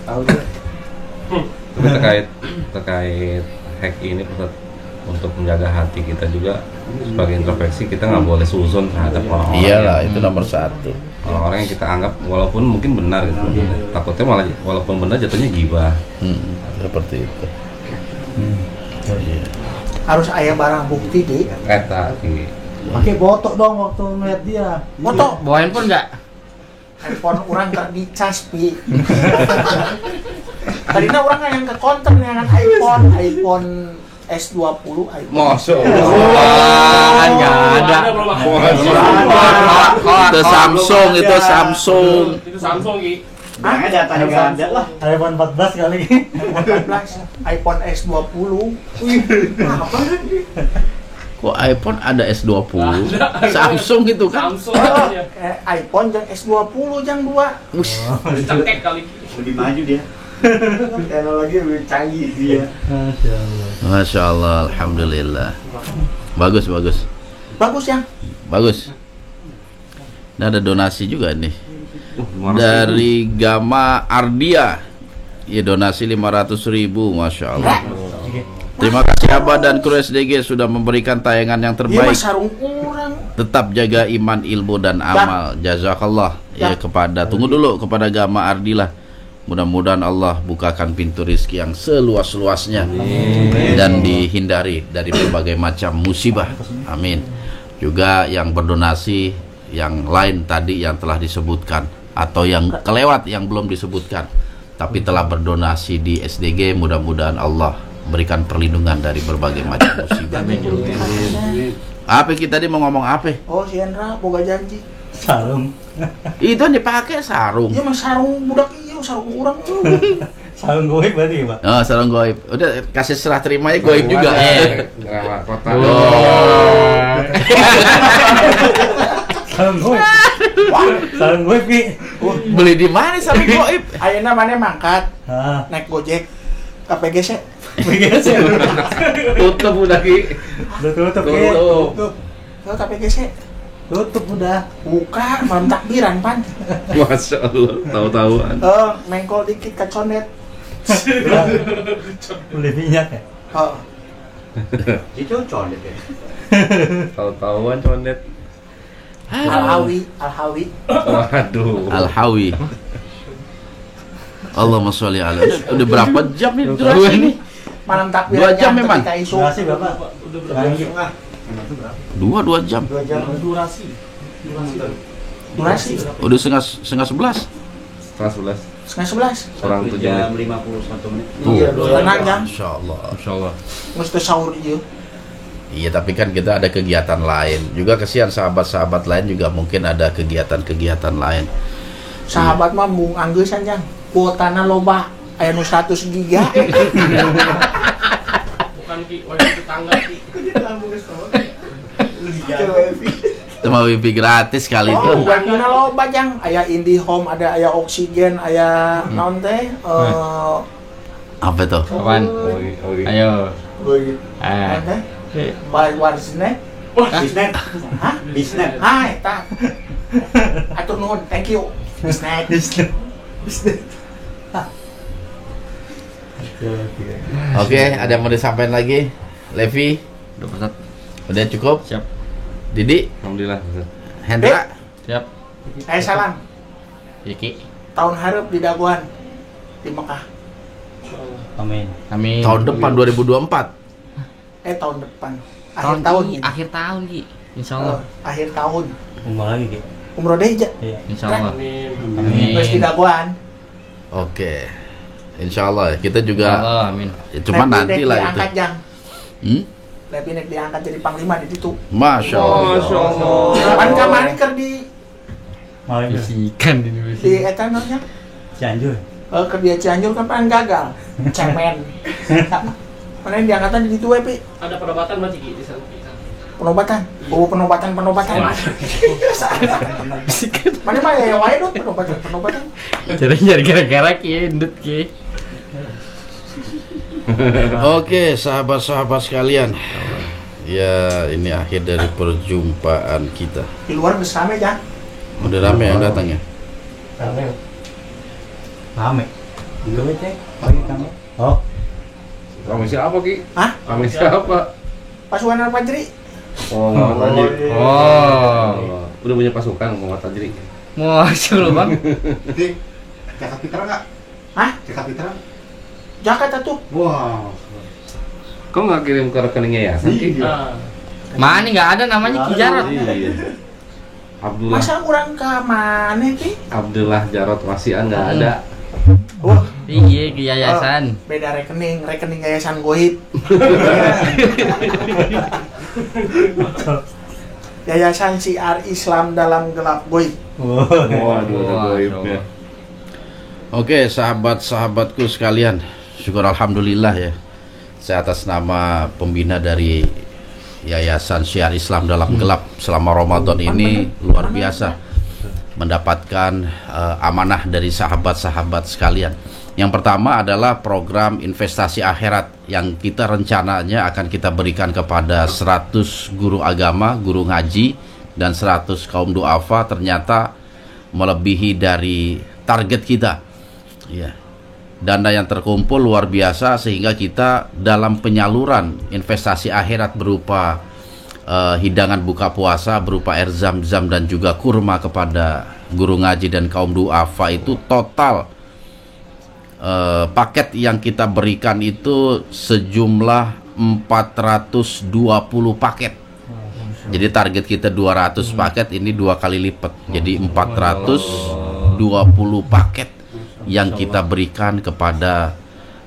Tahu dia. Tapi terkait hack ini Ustaz, untuk menjaga hati kita juga sebagai introspeksi, kita nggak boleh suzon terhadap orang-orang Iyalah, yang, itu nomor satu. orang-orang yang kita anggap walaupun mungkin benar gitu. Takutnya malah walaupun benar jatuhnya gibah. Seperti itu. Iya. Harus aya barang bukti deh. Eta Ki. Pakai foto dong waktu ngeliat dia. Foto Bawa handphone enggak? handphone urang keur dicas pi. Tadina urang yang ke konten dengan iPhone S20 iPhone. Masya Kan enggak ada. Itu Samsung, itu Samsung. Itu Samsung Ki. Hah? Ada lah. iPhone 14 kali. iPhone S20. Wih, apa ini? Kok iPhone ada S20? Samsung itu kan? Samsung aja. iPhone jeung S20 jeung 2. Cetek kali. Lebih maju dia. Teknologi lebih canggih dia. Masya Allah. Masya Allah, alhamdulillah. Bagus, bagus, Bagus yang. bagus. Ini ada donasi juga nih dari Gama Ardia. Ya, donasi 500.000, Masya Allah. Terima kasih Abah dan kru SDG sudah memberikan tayangan yang Ieu terbaik. mah sarung urang. Tetap jaga iman, ilmu dan amal. Jazakallah. Ya, tunggu dulu kepada Gama Ardila. Mudah-mudahan Allah bukakan pintu rizki yang seluas-luasnya dan dihindari dari berbagai macam musibah. Amin. Juga yang berdonasi yang lain tadi yang telah disebutkan atau yang kelewat yang belum disebutkan tapi telah berdonasi di SDG, mudah-mudahan Allah berikan perlindungan dari berbagai macam musibah. Apa kita tadi mau ngomong apa? Oh, si Hendra boga janji. Sarung. Itu yang dipakai sarung. Ieu mah sarung budak ieu, sarung urang. Sarung goib berarti Pak. Oh, sarung goib. Udah kasih serah terimanya goib juga. Rela kota. Sarung goib. Sarung goib Ki. Beli di mana sarung goib? Ayeuna maneh mangkat Ah, naik Gojek ka PGC. PGC. Tutup udah Ki. Tutup Ki. Tutup. Ke PGC. Tutup udah. Buka malam takbiran pan. Masya Allah, tahu-tahuan. Mengkol dikit ka conet. Beli minyak ya. Itu condet ya. Tahu-tahuan condet. Al-Hawi. Waduh. Al-Hawi. Allahumma sholli ala. Udah berapa jam nih durasi ini? Malam takbir 2 jam memang. ketika isu. Durasi berapa? Dua jam. Durasi. Udah setengah 11. Kelas 11. Setengah 11. Kurang 7 Jam menit. 51 menit. Iya, tenang kan. Masya Allah. Insyaallah. Mesti sahur dia. Iya, tapi kan kita ada kegiatan lain. Juga kesian sahabat-sahabat lain juga mungkin ada kegiatan-kegiatan lain. Sahabat mah mung anggesan jang. Kuotana loba aya nu 100 giga. Bukan Ki, wifi tetangga Ki. Itu mah wifi gratis kali itu. Oh, wifi-na loba jang. Aya IndiHome, ada aya Oksigen, aya naon teh? Apa tuh? Apaan? Ayo. Naon teh? Warsnet. Bisnet. Hah? Bisnet. Eta. Atur nuhun, thank you. Bisnet. Oke, ada yang mau disampaikan lagi? Levi, Udah Ustaz. udah cukup? Siap. Didi, Alhamdulillah. Hendra, Siap. Salam. Iki. Tahun hareup di Daguan di Mekah. Amin. Amin. tahun depan 2024. Tahun depan. Akhir tahun ini. Akhir tahun Ki. Insyaallah. Akhir tahun. Umroh lagi Ki. Umroh deh aja. Iya. Insyaallah. Amin. Terus di Daguan. Oke. Insya Allah kita juga. Insyaallah, amin. Ya, cuma nanti lah itu. Diangkat jang. Hmm? Lebih nek diangkat jadi panglima di situ. Masya Allah. Kapan kemarin keur di Malam itu. Bisikan di Indonesia. di eta namanya? Cianjur. Ke dia Cianjur kan paling gagal. Cemen. Mana yang diangkatan di situ we, Pi? Ada penobatan berarti Ki di sana. Penobatan. Oh, penobatan. Mana mah ya wae dong penobatan. Jadi nyari gara-gara Ki, endut Ki. Oke, sahabat-sahabat sekalian. Ya, ini akhir dari perjumpaan kita. Di luar geus rame jang. Udah rame yang datang ya? Rame. Dulu cek. Pagi kami. Oh. Rame siapa Ki? Hah? Rame siapa? Pasukan Al-Fajri. Oh, Muhammad Tajri. Oh. Udah punya pasukan Muhammad Tajri. Masya Allah Bang. Jakarta Fitra nggak? Hah? Jakarta Fitra? Jakarta tuh. Wow. Kok nggak kirim ke rekening yayasan Ki? Nah, Mana nggak ada namanya Ki Jarot. Iya. Abdullah Masa kurang ke mana, Pi? Abdullah Jarot Wasian nggak ada. Wah, Iya, Ki yayasan. beda rekening yayasan goib. Yayasan Syiar Islam dalam gelap goib. Waduh, Wah, goibnya. Oke, sahabat-sahabatku sekalian, syukur alhamdulillah ya. Saya atas nama pembina dari Yayasan Syiar Islam dalam Gelap selama Ramadan ini luar biasa mendapatkan amanah dari sahabat-sahabat sekalian. Yang pertama adalah program investasi akhirat yang kita rencananya akan kita berikan kepada 100 guru agama, guru ngaji, dan 100 kaum duafa, ternyata melebihi dari target kita. Ya. Dana yang terkumpul luar biasa sehingga kita dalam penyaluran investasi akhirat berupa hidangan buka puasa, berupa air zam-zam dan juga kurma kepada guru ngaji dan kaum duafa itu total paket yang kita berikan itu sejumlah 420 paket. Jadi target kita 200 paket, ini 2 kali lipat. Jadi 420 paket yang kita berikan kepada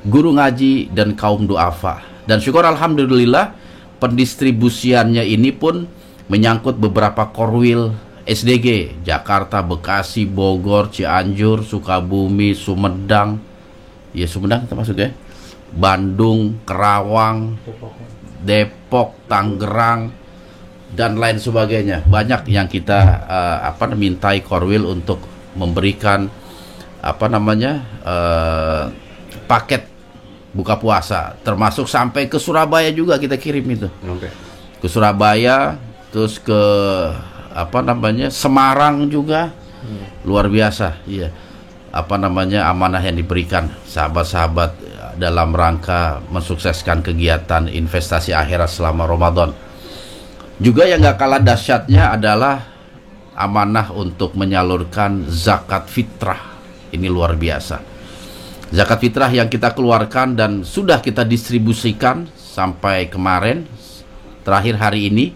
guru ngaji dan kaum duafa. Dan syukur alhamdulillah pendistribusiannya ini pun menyangkut beberapa korwil SDG, Jakarta, Bekasi, Bogor, Cianjur, Sukabumi, Sumedang, ya Sumedang termasuk ya, Bandung, Kerawang, Depok, Tangerang, dan lain sebagainya. Banyak yang kita mintai korwil untuk memberikan paket buka puasa, termasuk sampai ke Surabaya juga kita kirim itu. Ke Surabaya, terus ke Semarang juga. Luar biasa, iya. Amanah yang diberikan sahabat-sahabat dalam rangka mensukseskan kegiatan investasi akhirat selama Ramadan. Juga yang gak kalah dahsyatnya adalah amanah untuk menyalurkan zakat fitrah. Ini luar biasa. Zakat fitrah yang kita keluarkan dan sudah kita distribusikan sampai kemarin, terakhir hari ini,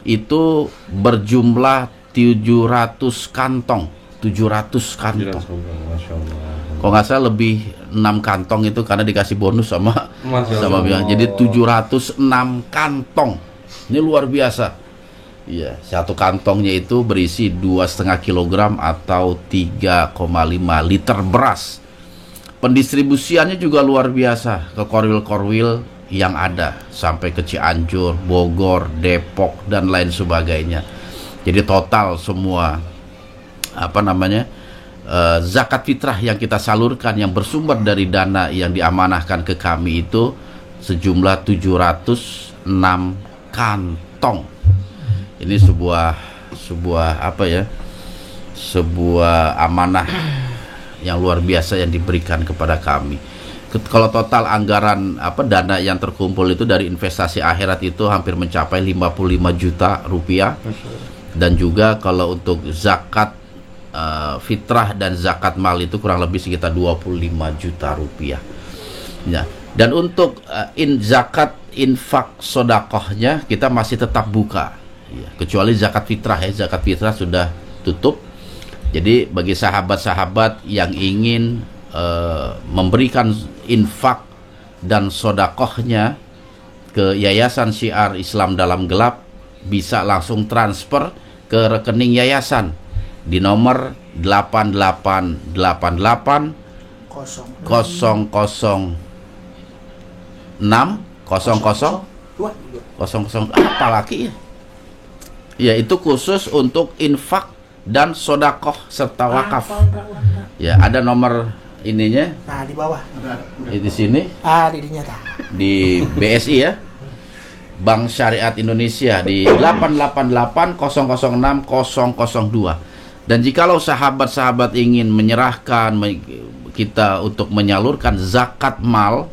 itu berjumlah 700 kantong. 700 kantong. Kalau nggak salah lebih 6 kantong itu karena dikasih bonus sama bilang. Jadi 706 kantong. Ini luar biasa. Iya, satu kantongnya itu berisi 2,5 kilogram atau 3,5 liter beras. Pendistribusiannya juga luar biasa ke korwil-korwil yang ada sampai ke Cianjur, Bogor, Depok dan lain sebagainya. Jadi total semua zakat fitrah yang kita salurkan yang bersumber dari dana yang diamanahkan ke kami itu sejumlah 706 kantong. Ini sebuah amanah yang luar biasa yang diberikan kepada kami. Kalau total anggaran dana yang terkumpul itu dari investasi akhirat itu hampir mencapai 55 juta rupiah. Dan juga kalau untuk zakat fitrah dan zakat mal itu kurang lebih sekitar 25 juta rupiah. Ya. Dan untuk zakat infak sodakohnya kita masih tetap buka. Ya, kecuali zakat fitrah ya, zakat fitrah sudah tutup. Jadi bagi sahabat-sahabat yang ingin memberikan infak dan sodakohnya ke Yayasan Syiar Islam Dalam Gelap, bisa langsung transfer ke rekening yayasan di nomor 8888 apa lagi ya? Ya, itu khusus untuk infak dan sodakoh serta wakaf. Ya, ada nomor ininya. Nah, di bawah. Di sini. Di dinya tah. Di BSI ya. Bank Syariat Indonesia di 888006002. Dan jikalau sahabat-sahabat ingin menyerahkan kita untuk menyalurkan zakat mal,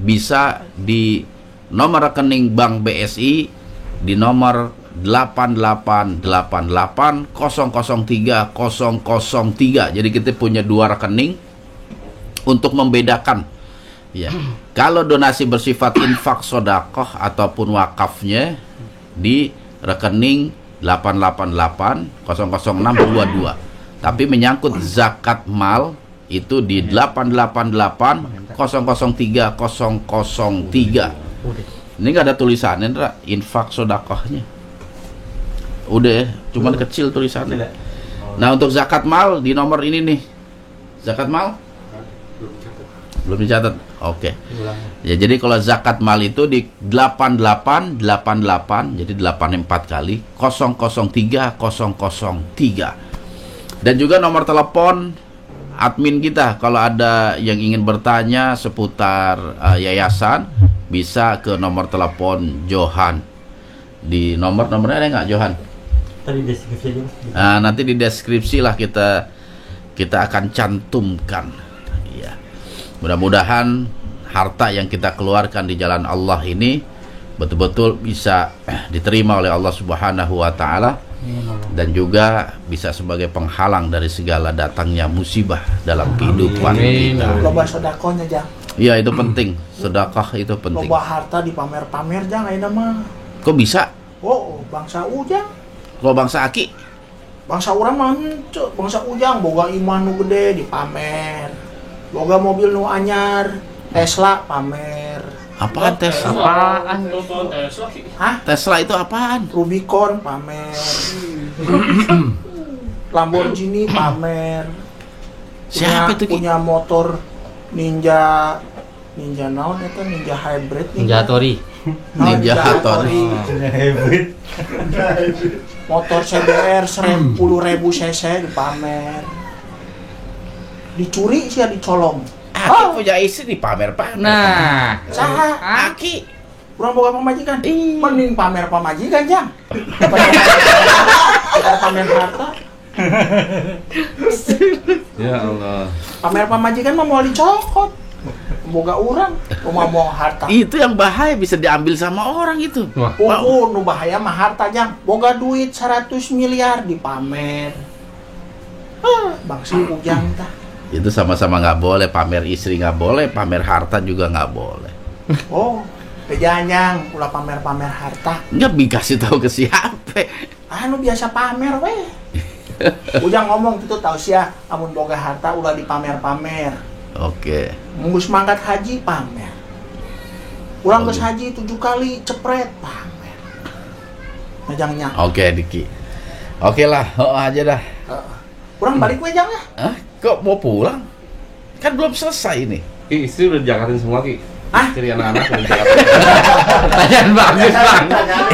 bisa di nomor rekening Bank BSI di nomor 8888003003. Jadi kita punya dua rekening untuk membedakan. Ya, kalau donasi bersifat infak sodakoh ataupun wakafnya di rekening 888000622. Tapi menyangkut zakat mal itu di 888003003. Ini nggak ada tulisannya, infak sodakohnya. Udah ya, cuman kecil tulisannya. Nah, untuk zakat mal di nomor ini nih. Zakat mal? Belum dicatat. Oke. Ya, jadi kalau zakat mal itu di 8888, jadi 84 kali 003003. Dan juga nomor telepon admin kita kalau ada yang ingin bertanya seputar yayasan, bisa ke nomor telepon Johan. Di nomornya ada nggak, Johan? Tadi deskripsi aja. Nanti di deskripsi lah kita akan cantumkan. Ya. Mudah-mudahan harta yang kita keluarkan di jalan Allah ini betul-betul bisa diterima oleh Allah Subhanahu wa taala dan juga bisa sebagai penghalang dari segala datangnya musibah dalam kehidupan kita. Loba sedekahnya, Jang. Iya, itu penting. Sedekah itu penting. Loba harta dipamer-pamer, Jang, ayeuna mah. Kok bisa? Oh, bangsa Ujang. Kalau bangsa Aki? Bangsa urang mah henteu, bangsa Ujang boga iman nu gede dipamer. Boga mobil nu anyar, Tesla pamer. Apaan Tesla? Apaan? Tesla. Hah? Tesla itu apaan? Rubicon pamer. Lamborghini pamer. Siapa itu? Punya motor Ninja naon eta, Ninja hybrid, Ninja Tori. Ninja Hattori. Hybrid. Motor CBR 10.000 cc dipamer. Dicuri sih, dicolong. Aki punya istri dipamer-pamer. Nah, Saha? Aki Kurang boga pamajikan. Mending pamer pamajikan, Jang. Pamer harta. Ya Allah. Pamer pamajikan mah mau dicokot. boga orang mau harta. Itu yang bahaya, bisa diambil sama orang itu. Wah. Nu bahaya mah harta jang. Boga duit 100 miliar dipamer. Bangsa ujang tah. Itu sama-sama nggak boleh, pamer istri nggak boleh, pamer harta juga nggak boleh. Oh, pejanjang ulah pamer-pamer harta. Nggak dikasih tahu ke siapa. Anu biasa pamer weh. Ujang ngomong gitu tahu sia, amun boga harta ulah dipamer-pamer. Oke. Ngus mangkat haji pamer. Urang Oh, geus haji 7 kali cepret pamer. Ngajangnya. Oke, Diki. Oke lah, aja dah. Urang balik we jang ya. Hah? Kok mau pulang? Kan belum selesai ini. Istri udah jagatin semua Ki. Hah? Istri anak-anak udah jagatin. Pertanyaan bagus bang.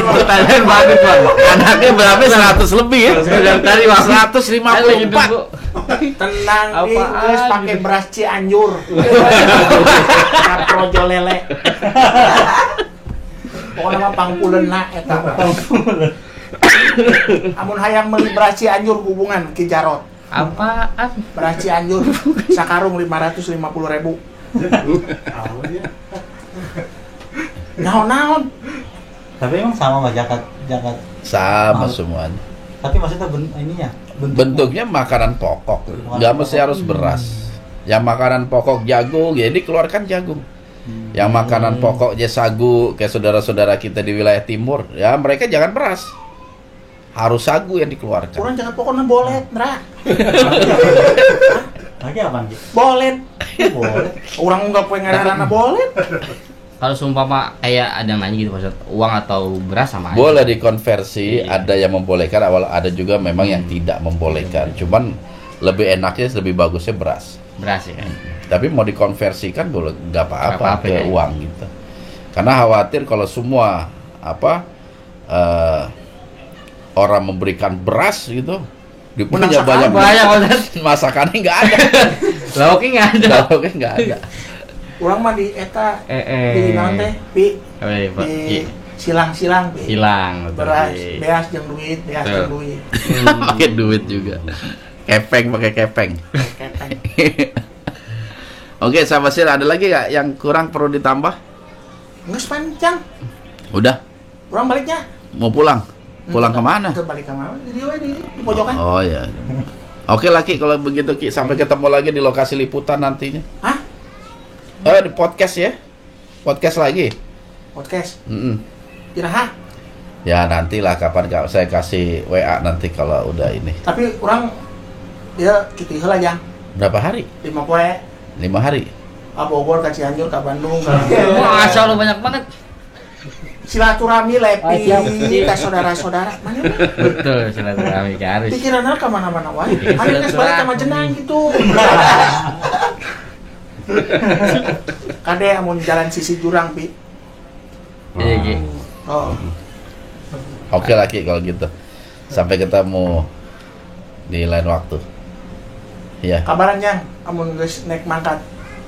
Pertanyaan bagus bang. Anaknya berapa? 100 lebih ya? Dari tadi bang. 154. Tenang di Apaan geus pake gitu? beras Cianjur. Projo lele. Pokoknya mah pangkuleuna eta. Amun hayang meuli beras Cianjur hubungan Ki Jarot. Apaan? Beras Cianjur sakarung 550.000. Naon-naon. Tapi emang sama Pak jakat Sama Mau. semuanya. tapi maksudnya ininya Bentuknya makanan pokok. Nggak mesti harus beras. Yang makanan pokok jagung, ya dikeluarkan jagung. Yang makanan pokoknya sagu, kayak saudara-saudara kita di wilayah timur, ya mereka jangan beras. Harus sagu yang dikeluarkan. Urang jangan pokoknya bolet, Ndra. lagi apa nih? Bolet. Boleh. Urang enggak poe ngaranna bolet. Kalau seumpama kayak ada yang nanya gitu Pak Ustadz, uang atau beras sama aja. Boleh dikonversi, Iya. ada yang membolehkan, ada juga memang yang tidak membolehkan. Cuman lebih enaknya, lebih bagusnya beras. Beras ya kan. Tapi mau dikonversikan boleh, nggak apa-apa Nggak apa-apa, ke ya. uang gitu. Karena khawatir kalau semua orang memberikan beras gitu, dia punya Masakan banyak banyak, Ustadz. masakannya nggak ada, Lauknya nggak ada. lauknya nggak ada. Urang mah di eta Eh. di naon teh, Pi. Apa ya, Pak? Di silang-silang, Pi. Hilang. betul. Beras, Iya. beas jeung duit, beas Betul. jeung duit. Pakai duit juga, kepeng pakai kepeng. Keteng. Oke, sahabat Sil, ada lagi nggak yang kurang perlu ditambah? Geus panjang. Udah, Urang baliknya. mau pulang? Pulang kemana? Ke balik ke mana? Di dieu we, di pojokan. Oh ya. Oke Laki, kalau begitu Ki, sampai ketemu lagi di lokasi liputan nantinya. Hah? Di podcast ya? Podcast lagi? Podcast. Mm-mm. Iraha. Ya nantilah kapan saya kasih WA nanti kalau udah ini. Tapi urang dia kitu heula jang. Berapa hari? 5 poe. 5 hari. Ka Bogor, ka Cianjur, ka Bandung, ka Masya Allah banyak banget. silaturahmi lepi siap. ka saudara-saudara. Mana we? Betul, silaturahmi harus. Pikiranna ka mana-mana wae. Bikin Anu geus balik ka silaturahmi. Majenang gitu. Kade amun jalan sisi jurang, Pi. Iya, Ki. Oh. Oke Laki kalau gitu. Sampai ketemu di lain waktu. Ya. Kabaran yang amun geus naik mangkat,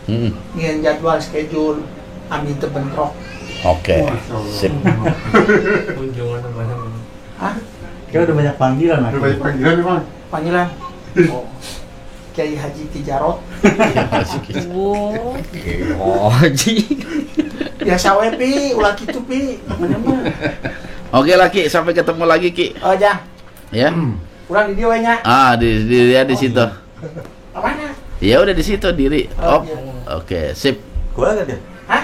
Mm-mm. ngieun jadwal schedule, ami teu bentrok. Oke. Sip. Kunjungan banyak. Hah? Kita udah banyak panggilan Udah banyak panggilan nih, Bang. Panggilan. Oh. Kiai Haji Ki Jarot. Oh, Ji. Biasa we Pi, ulah kitu Pi. Mana mah. Oke Laki, sampai ketemu lagi Ki. Oh, Jang. Ya. Urang di dieu we nya. Di situ. Ka mana? Ya udah di situ diri. Oh, Oh. iya. Oke, sip. gua kan dia Hah?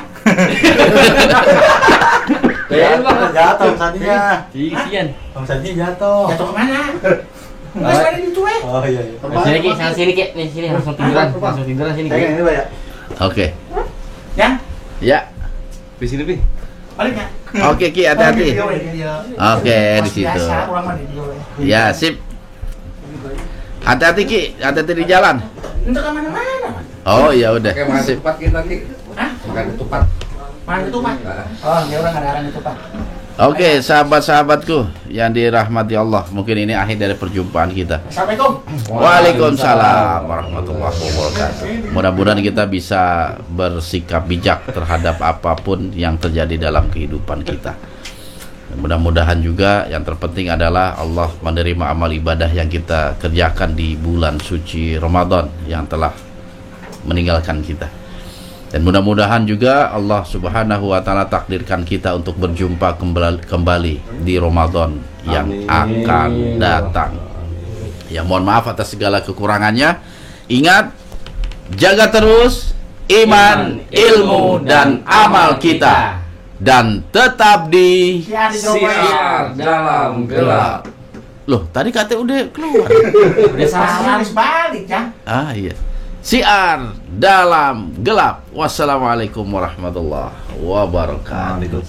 Kayak Bang. jatuh tadinya Isian. Bang Sandi jatuh Jatuh ke mana? Geus balik di we. oh iya iya Sini Ki, sana sini Ki. Nih sini langsung tiduran sini Ki. kayak ini Pak ya Oke. Yang Ya. Di sini Pi. baliknya. Oke Ki, hati-hati. Oh, di dieu. Oke, di Mas situ. Biasa urang mah di dieu we. Ya, sip. Hati-hati Ki, hati-hati di jalan. Untuk ke mana-mana. Oh, ya udah. Oke, makan Sip. ketupat kita Ki. Hah? Makan ketupat. Mana itu, Pak? Oh, dia orang ada itu, Pak. Oke, sahabat-sahabatku yang dirahmati Allah, mungkin ini akhir dari perjumpaan kita. Assalamualaikum. Waalaikumsalam warahmatullahi wabarakatuh. Mudah-mudahan kita bisa bersikap bijak terhadap apapun yang terjadi dalam kehidupan kita. Mudah-mudahan juga yang terpenting adalah Allah menerima amal ibadah yang kita kerjakan di bulan suci Ramadan yang telah meninggalkan kita. Dan mudah-mudahan juga Allah Subhanahu wa taala takdirkan kita untuk berjumpa kembali di Ramadan yang akan datang. Ya, mohon maaf atas segala kekurangannya. Ingat, jaga terus iman, ilmu dan amal kita, dan tetap di Siar dalam gelap. Loh, tadi katanya udah keluar. Udah salah. Harus balik ya. Ah iya. Siar dalam gelap. Wassalamualaikum warahmatullahi wabarakatuh.